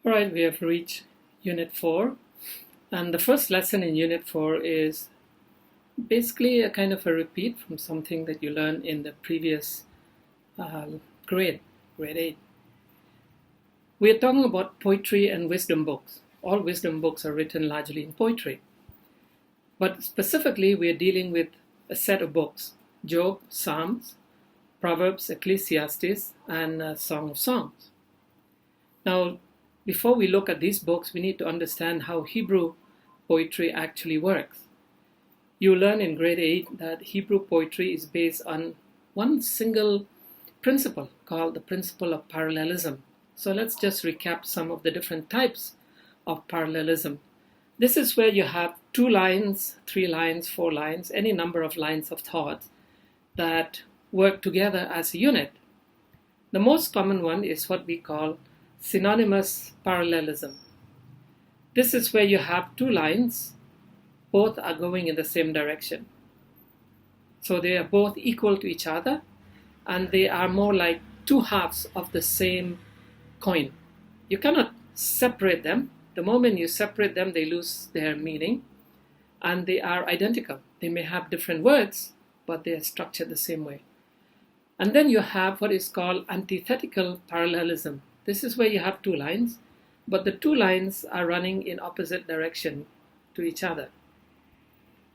Alright, we have reached Unit 4, and the first lesson in Unit 4 is basically a kind of a repeat from something that you learned in the previous grade 8. We are talking about poetry and wisdom books. All wisdom books are written largely in poetry. But specifically, we are dealing with a set of books: Job, Psalms, Proverbs, Ecclesiastes, and Song of Songs. Now, before we look at these books, we need to understand how Hebrew poetry actually works. You learn in grade 8 that Hebrew poetry is based on one single principle called the principle of parallelism. So let's just recap some of the different types of parallelism. This is where you have 2 lines, 3 lines, 4 lines, any number of lines of thoughts that work together as a unit. The most common one is what we call synonymous parallelism. This is where you have 2 lines, both are going in the same direction. So they are both equal to each other, and they are more like 2 halves of the same coin. You cannot separate them. The moment you separate them, they lose their meaning, and they are identical. They may have different words, but they are structured the same way. And then you have what is called antithetical parallelism. This is where you have 2 lines, but the 2 lines are running in opposite direction to each other.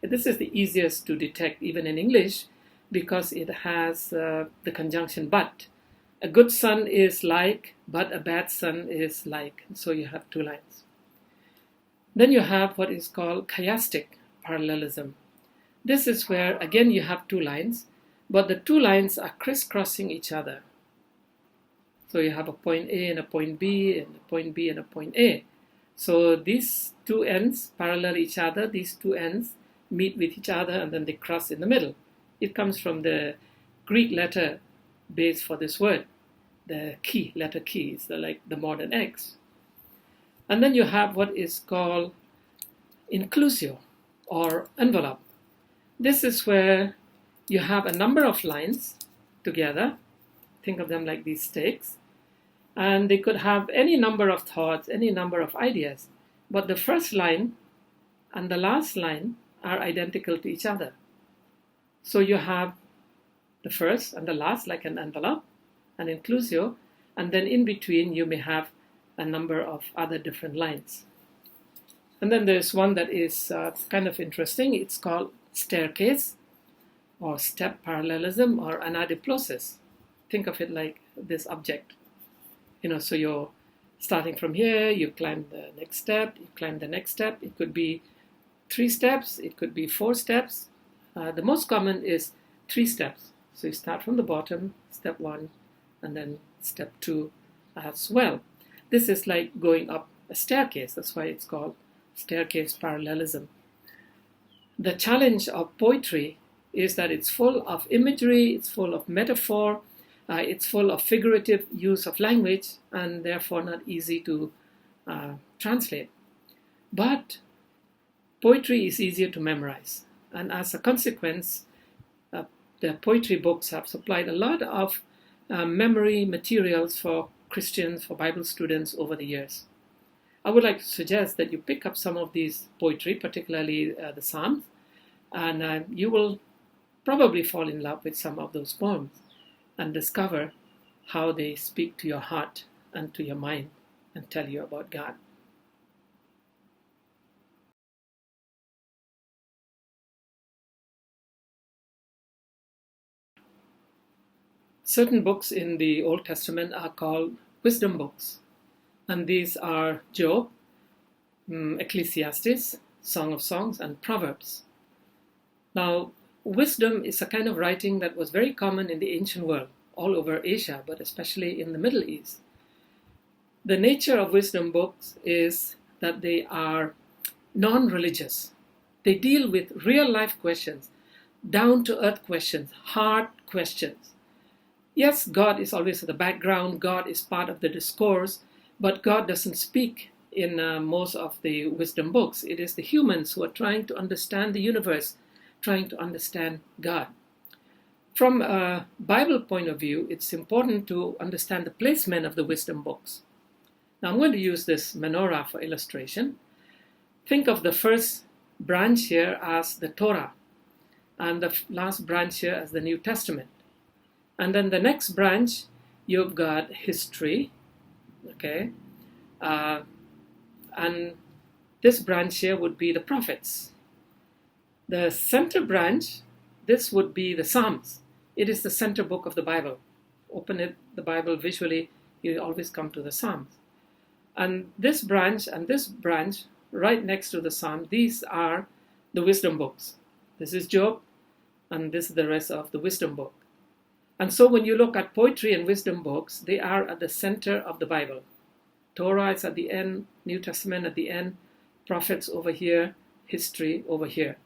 This is the easiest to detect even in English because it has the conjunction but. A good son is like, but a bad son is like. So you have 2 lines. Then you have what is called chiastic parallelism. This is where, again, you have 2 lines, but the 2 lines are crisscrossing each other. So you have a point A and a point B, and a point B and a point A. So these 2 ends parallel each other. These 2 ends meet with each other, and then they cross in the middle. It comes from the Greek letter base for this word. The key, letter key, is like the modern X. And then you have what is called inclusio, or envelope. This is where you have a number of lines together. Think of them like these stakes. And they could have any number of thoughts, any number of ideas. But the first line and the last line are identical to each other. So you have the first and the last like an envelope, an inclusio, and then in between you may have a number of other different lines. And then there's one that is kind of interesting. It's called staircase, or step parallelism, or anadiplosis. Think of it like this object. So you're starting from here, you climb the next step, you climb the next step. It could be 3 steps, it could be 4 steps. The most common is 3 steps. So you start from the bottom, step 1, and then step 2 as well. This is like going up a staircase. That's why it's called staircase parallelism. The challenge of poetry is that it's full of imagery, it's full of metaphor, it's full of figurative use of language, and therefore not easy to translate. But poetry is easier to memorize. And as a consequence, the poetry books have supplied a lot of memory materials for Christians, for Bible students over the years. I would like to suggest that you pick up some of these poetry, particularly the Psalms, and you will probably fall in love with some of those poems and discover how they speak to your heart and to your mind and tell you about God. Certain books in the Old Testament are called wisdom books, and these are Job, Ecclesiastes, Song of Songs, and Proverbs. Now, wisdom is a kind of writing that was very common in the ancient world, all over Asia, but especially in the Middle East. The nature of wisdom books is that they are non-religious. They deal with real-life questions. down-to-earth questions, hard questions. Yes, God is always in the background, God is part of the discourse, but God doesn't speak in most of the wisdom books. It is the humans who are trying to understand the universe, trying to understand God. From a Bible point of view, it's important to understand the placement of the wisdom books. Now I'm going to use this menorah for illustration. Think of the first branch here as the Torah, and the last branch here as the New Testament. And then the next branch, you've got history, okay? And this branch here would be the prophets. The center branch, this would be the Psalms. It is the center book of the Bible. Open it, the Bible visually, you always come to the Psalms. And this branch right next to the Psalm, these are the wisdom books. This is Job, and this is the rest of the wisdom book. And so when you look at poetry and wisdom books, they are at the center of the Bible. Torah is at the end, New Testament at the end, prophets over here, history over here.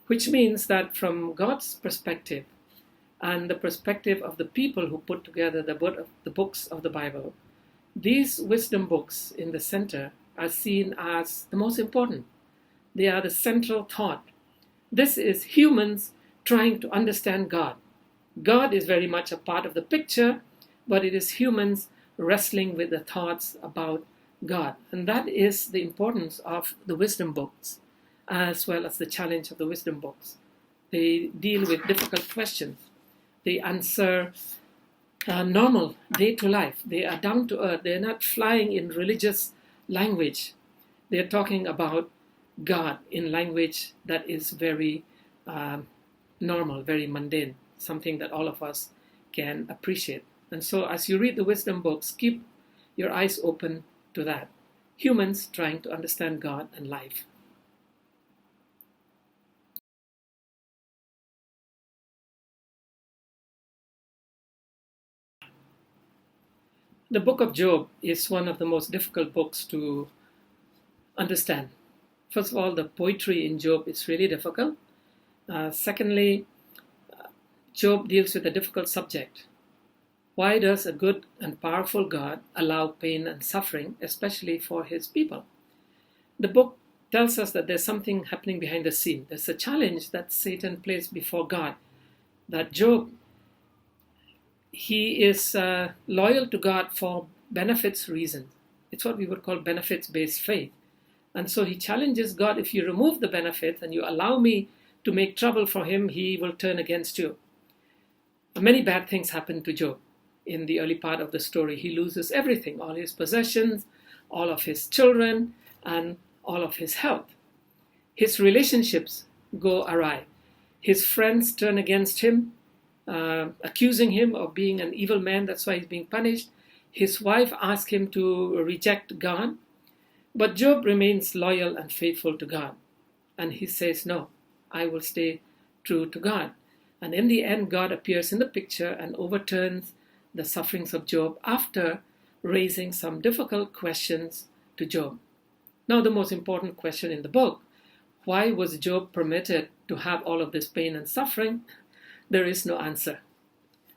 Which means that from God's perspective and the perspective of the people who put together the books of the Bible, these wisdom books in the center are seen as the most important. They are the central thought. This is humans trying to understand God. God is very much a part of the picture, but it is humans wrestling with the thoughts about God. And that is the importance of the wisdom books, as well as the challenge of the wisdom books. They deal with difficult questions. They answer normal day-to life. They are down to earth. They're not flying in religious language. They're talking about God in language that is very normal, very mundane, something that all of us can appreciate. And so as you read the wisdom books, keep your eyes open to that. Humans trying to understand God and life. The book of Job is one of the most difficult books to understand. First of all, the poetry in Job is really difficult. Secondly, Job deals with a difficult subject. Why does a good and powerful God allow pain and suffering, especially for his people? The book tells us that there's something happening behind the scene. There's a challenge that Satan placed before God, that Job, he is loyal to God for benefits reasons. It's what we would call benefits-based faith. And so he challenges God, if you remove the benefits and you allow me to make trouble for him, he will turn against you. Many bad things happen to Job. In the early part of the story, he loses everything, all his possessions, all of his children, and all of his health. His relationships go awry. His friends turn against him, accusing him of being an evil man. That's why he's being punished. His wife asks him to reject God. But Job remains loyal and faithful to God. And he says, no, I will stay true to God. And in the end, God appears in the picture and overturns the sufferings of Job after raising some difficult questions to Job. Now, the most important question in the book, why was Job permitted to have all of this pain and suffering? There is no answer.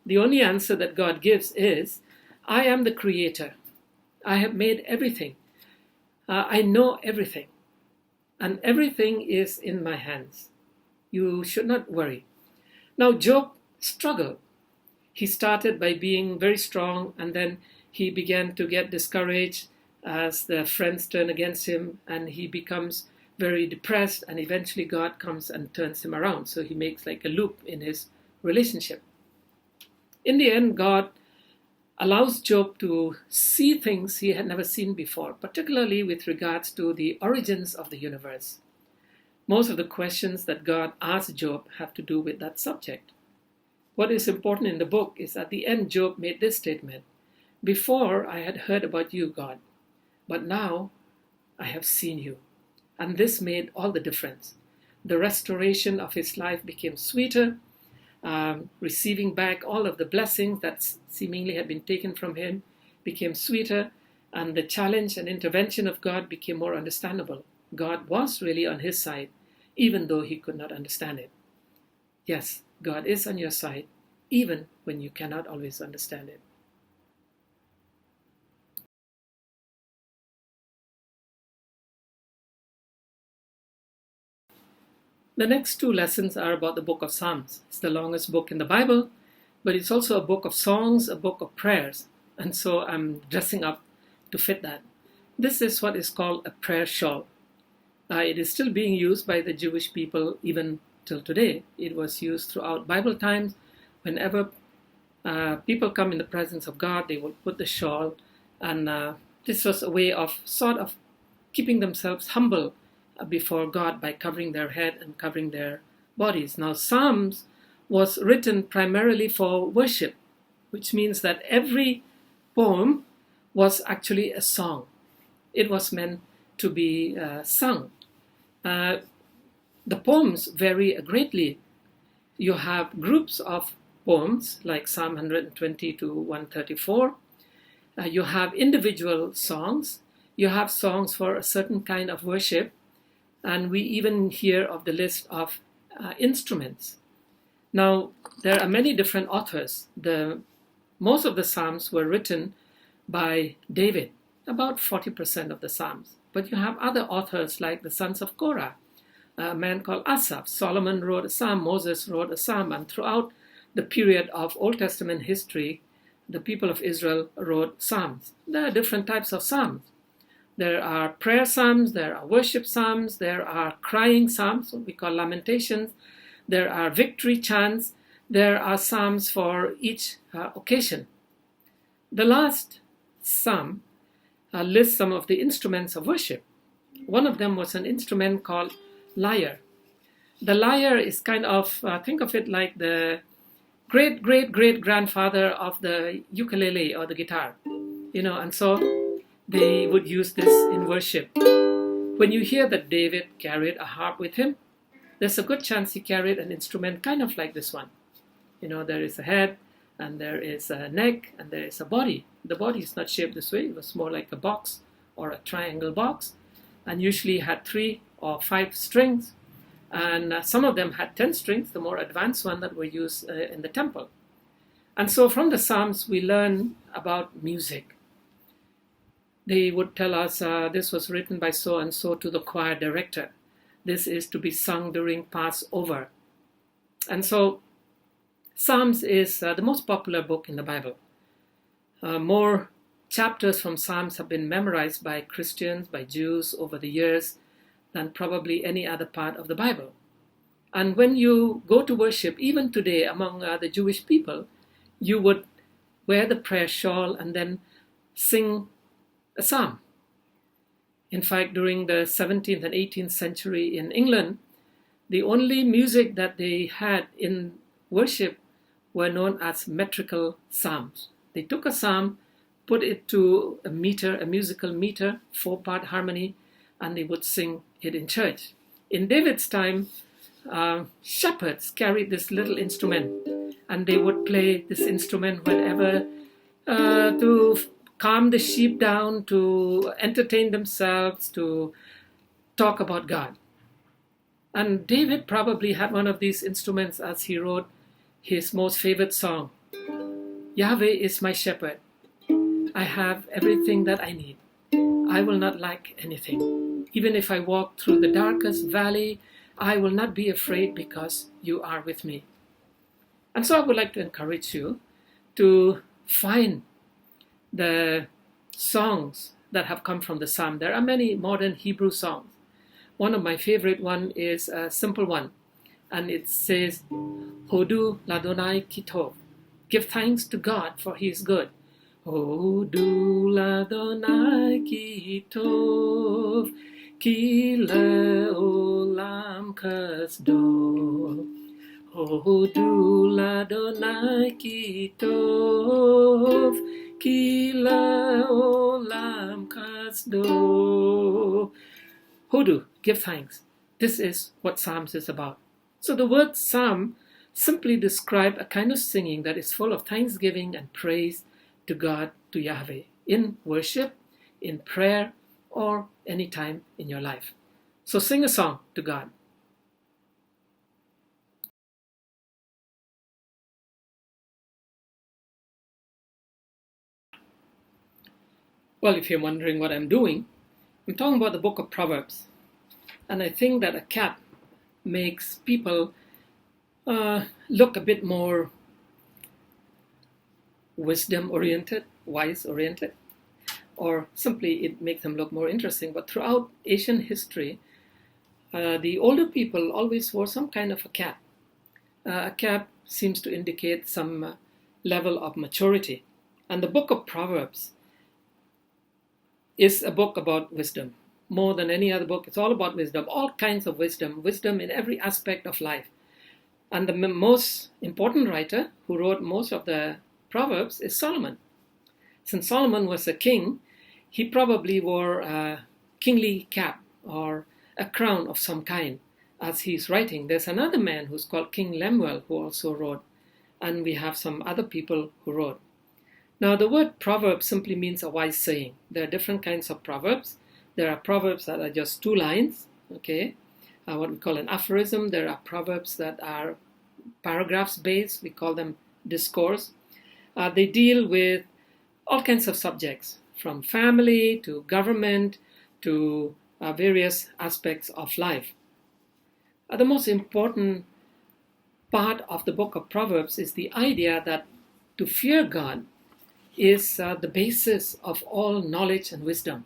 The only answer that God gives is, I am the creator. I have made everything. I know everything. And everything is in my hands. You should not worry. Now, Job struggled. He started by being very strong, and then he began to get discouraged as the friends turn against him, and he becomes very depressed, and eventually God comes and turns him around. So he makes like a loop in his relationship. In the end, God allows Job to see things he had never seen before, particularly with regards to the origins of the universe. Most of the questions that God asked Job have to do with that subject. What is important in the book is at the end, Job made this statement, before I had heard about you, God, but now I have seen you. And this made all the difference. The restoration of his life became sweeter, receiving back all of the blessings that seemingly had been taken from him became sweeter, and the challenge and intervention of God became more understandable. God was really on his side, even though he could not understand it. yes, God is on your side, even when you cannot always understand it. The next two lessons are about the book of Psalms. It's the longest book in the Bible, but it's also a book of songs, a book of prayers. And so I'm dressing up to fit that. This is what is called a prayer shawl. It is still being used by the Jewish people even till today. It was used throughout Bible times. Whenever people come in the presence of God, they would put the shawl. And this was a way of sort of keeping themselves humble before God by covering their head and covering their bodies. Now, Psalms was written primarily for worship, which means that every poem was actually a song. It was meant to be sung. The poems vary greatly. You have groups of poems like Psalm 120 to 134. You have individual songs. You have songs for a certain kind of worship. And we even hear of the list of instruments. Now, there are many different authors. Most of the Psalms were written by David, about 40% of the Psalms. But you have other authors like the sons of Korah, a man called Asaph. Solomon wrote a psalm, Moses wrote a psalm, and throughout the period of Old Testament history, the people of Israel wrote psalms. There are different types of psalms. There are prayer psalms, there are worship psalms, there are crying psalms, what we call lamentations, there are victory chants, there are psalms for each occasion. The last psalm lists some of the instruments of worship. One of them was an instrument called lyre. The lyre is kind of, think of it like the great-great-great-grandfather of the ukulele or the guitar, and so they would use this in worship. When you hear that David carried a harp with him, there's a good chance he carried an instrument kind of like this one. There is a head, and there is a neck, and there is a body. The body is not shaped this way. It was more like a box or a triangle box, and usually had 3 or 5 strings. And some of them had 10 strings, the more advanced one that were used in the temple. And so from the Psalms, we learn about music. They would tell us this was written by so-and-so to the choir director. This is to be sung during Passover. And so Psalms is the most popular book in the Bible. More chapters from Psalms have been memorized by Christians, by Jews over the years than probably any other part of the Bible. And when you go to worship, even today among the Jewish people, you would wear the prayer shawl and then sing a psalm. In fact, during the 17th and 18th century in England, the only music that they had in worship were known as metrical psalms. They took a psalm, put it to a meter, a musical meter, 4-part harmony, and they would sing it in church. In David's time, shepherds carried this little instrument, and they would play this instrument whenever to calm the sheep down, to entertain themselves, to talk about God. And David probably had one of these instruments as he wrote his most favorite song. Yahweh is my shepherd. I have everything that I need. I will not lack anything. Even if I walk through the darkest valley, I will not be afraid because you are with me. And so I would like to encourage you to find the songs that have come from the Psalm. There are many modern Hebrew songs. One of my favorite one is a simple one, and it says, Hodu ladonai kitov. Give thanks to God, for he is good. Hodu ladonai kitov, ki le'olam kasdo. Hodu ladonai kitov, ki le'olam kasdo. Hodu, give thanks. This is what Psalms is about. So the word psalm simply describe a kind of singing that is full of thanksgiving and praise to God, to Yahweh, in worship, in prayer, or any time in your life. So sing a song to God. Well, if you're wondering what I'm doing, I'm talking about the book of Proverbs. And I think that a cap makes people look a bit more wisdom-oriented, wise-oriented, or simply it makes them look more interesting. But throughout Asian history, the older people always wore some kind of a cap. A cap seems to indicate some level of maturity. And the book of Proverbs is a book about wisdom. More than any other book, it's all about wisdom, all kinds of wisdom, wisdom in every aspect of life. And the most important writer who wrote most of the Proverbs is Solomon. Since Solomon was a king, he probably wore a kingly cap or a crown of some kind as he's writing. There's another man who's called King Lemuel who also wrote, and we have some other people who wrote. Now, the word proverb simply means a wise saying. There are different kinds of proverbs. There are proverbs that are just 2 lines, okay, what we call an aphorism. There are proverbs that are paragraphs based. We call them discourse. They deal with all kinds of subjects, from family to government to various aspects of life. The most important part of the book of Proverbs is the idea that to fear God is the basis of all knowledge and wisdom.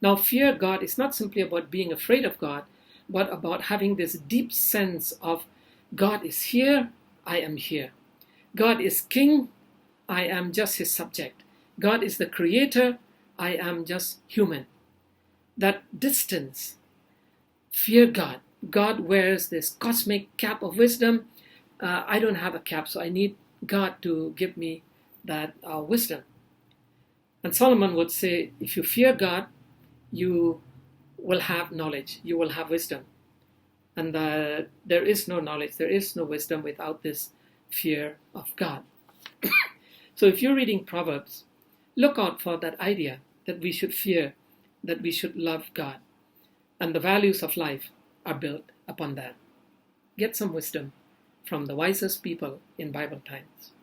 Now, fear God is not simply about being afraid of God, but about having this deep sense of God is here, I am here. God is king, I am just his subject. God is the creator, I am just human. That distance, fear God. God wears this cosmic cap of wisdom. I don't have a cap, so I need God to give me that wisdom. And Solomon would say, if you fear God, you will have knowledge, you will have wisdom. And there is no knowledge, there is no wisdom without this fear of God. So if you're reading Proverbs, look out for that idea that we should fear, that we should love God. And the values of life are built upon that. Get some wisdom from the wisest people in Bible times.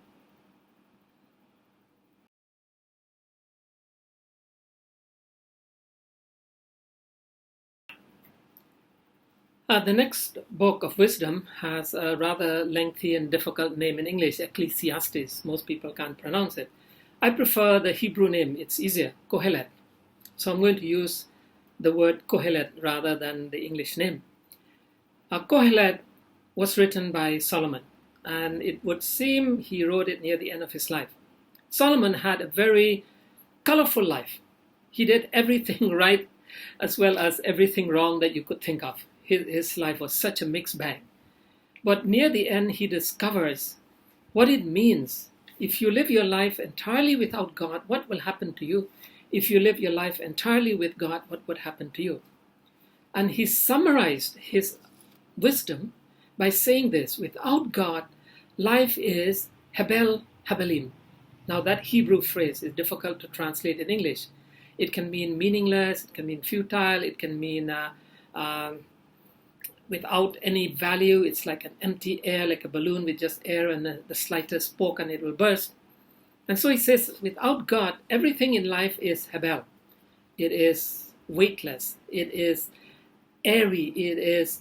The next book of wisdom has a rather lengthy and difficult name in English, Ecclesiastes. Most people can't pronounce it. I prefer the Hebrew name, it's easier, Kohelet. So I'm going to use the word Kohelet rather than the English name. Kohelet was written by Solomon, and it would seem he wrote it near the end of his life. Solomon had a very colorful life. He did everything right as well as everything wrong that you could think of. His life was such a mixed bag. But near the end, he discovers what it means. If you live your life entirely without God, what will happen to you? If you live your life entirely with God, what would happen to you? And he summarized his wisdom by saying this: without God, life is hebel habelim. Now that Hebrew phrase is difficult to translate in English. It can mean meaningless, it can mean futile, it can mean without any value. It's like an empty air, like a balloon with just air and the slightest poke and it will burst. And so he says, without God, everything in life is hebel. It is weightless. It is airy. It is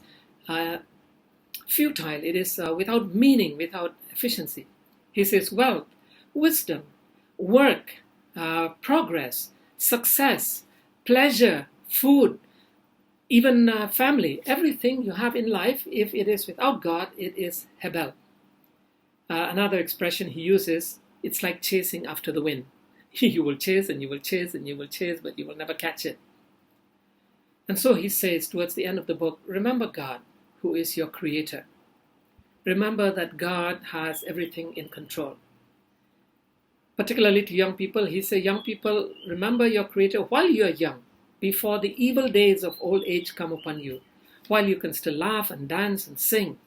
futile. It is without meaning, without efficiency. He says wealth, wisdom, work, progress, success, pleasure, food, even family, everything you have in life, if it is without God, it is hebel. Another expression he uses, it's like chasing after the wind. You will chase and you will chase and you will chase, but you will never catch it. And so he says towards the end of the book, remember God, who is your creator. Remember that God has everything in control. Particularly to young people, he says, young people, remember your creator while you are young, before the evil days of old age come upon you, while you can still laugh and dance and sing.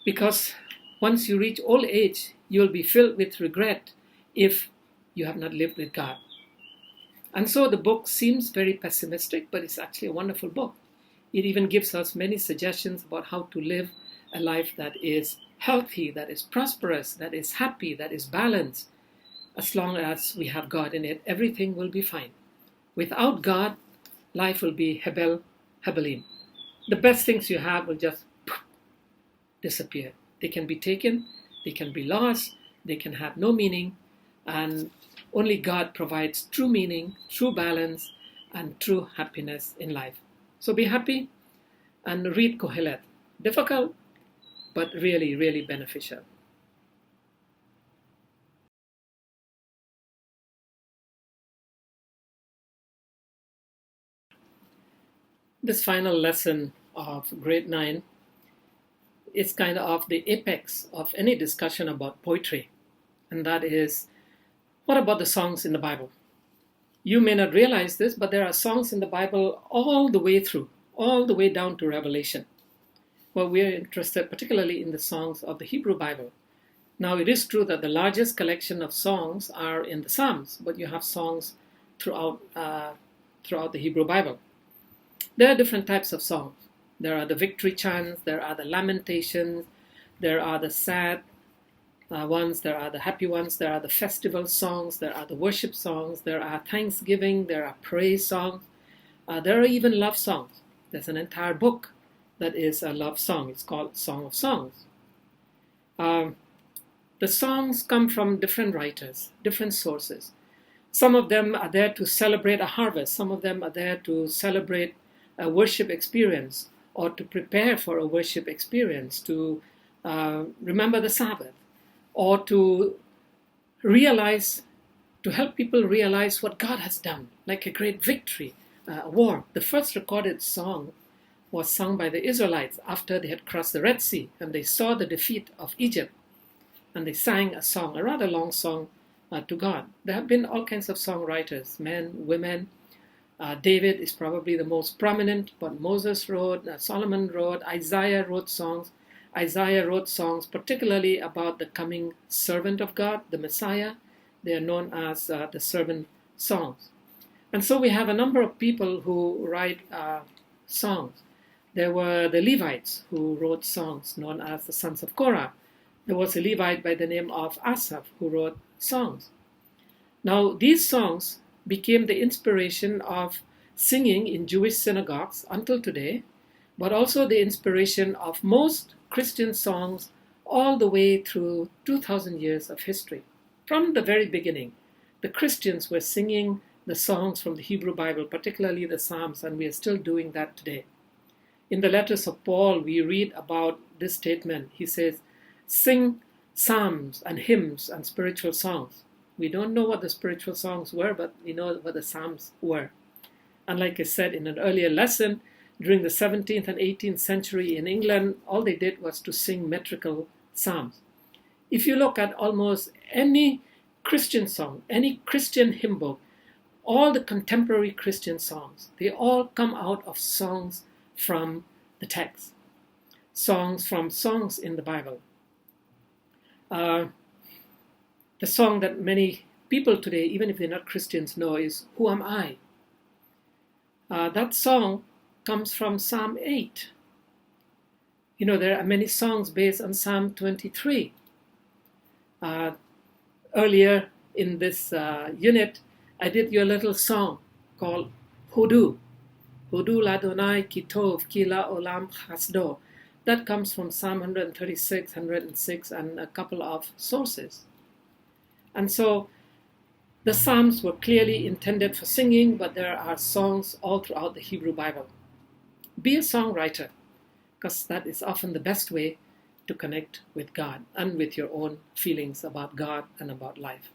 Because once you reach old age, you'll be filled with regret if you have not lived with God. And so the book seems very pessimistic, but it's actually a wonderful book. It even gives us many suggestions about how to live a life that is healthy, that is prosperous, that is happy, that is balanced. as long as we have God in it, everything will be fine. Without God, life will be hebel, hebelim. The best things you have will just disappear. They can be taken, they can be lost, they can have no meaning, and only God provides true meaning, true balance, and true happiness in life. So be happy and read Kohelet. Difficult, but really, really beneficial. This final lesson of grade 9 is kind of the apex of any discussion about poetry. And that is, what about the songs in the Bible? You may not realize this, but there are songs in the Bible all the way through, all the way down to Revelation. Well, we are interested particularly in the songs of the Hebrew Bible. Now, it is true that the largest collection of songs are in the Psalms, but you have songs throughout the Hebrew Bible. There are different types of songs. There are the victory chants, there are the lamentations, there are the sad ones, there are the happy ones, there are the festival songs, there are the worship songs, there are thanksgiving, there are praise songs, there are even love songs. There's an entire book that is a love song. It's called Song of Songs. The songs come from different writers, different sources. Some of them are there to celebrate a harvest. Some of them are there to celebrate a worship experience or to prepare for a worship experience, to remember the Sabbath, or to realize, to help people realize what God has done, like a great victory, a war. The first recorded song was sung by the Israelites after they had crossed the Red Sea and they saw the defeat of Egypt. And they sang a song, a rather long song, to God. There have been all kinds of songwriters, men, women. David is probably the most prominent, but Moses wrote, Solomon wrote, Isaiah wrote songs. Isaiah wrote songs particularly about the coming servant of God, the Messiah. They are known as the servant songs. And so we have a number of people who write songs. There were the Levites who wrote songs known as the sons of Korah. There was a Levite by the name of Asaph who wrote songs. Now, these songs became the inspiration of singing in Jewish synagogues until today, but also the inspiration of most Christian songs all the way through 2,000 years of history. From the very beginning, the Christians were singing the songs from the Hebrew Bible, particularly the Psalms, and we are still doing that today. In the letters of Paul, we read about this statement. He says, sing psalms and hymns and spiritual songs. We don't know what the spiritual songs were, but we know what the psalms were. And like I said in an earlier lesson, during the 17th and 18th century in England, all they did was to sing metrical psalms. If you look at almost any Christian song, any Christian hymn book, all the contemporary Christian songs, they all come out of songs from the text, songs from songs in the Bible. The song that many people today, even if they're not Christians, know is Who Am I? That song comes from Psalm 8. You know, there are many songs based on Psalm 23. Earlier in this unit, I did your little song called Hodu. Hodu Ladonai Kitov Kila Olam Chasdo. That comes from Psalm 136, 106, and a couple of sources. And so the Psalms were clearly intended for singing, but there are songs all throughout the Hebrew Bible. Be a songwriter, because that is often the best way to connect with God and with your own feelings about God and about life.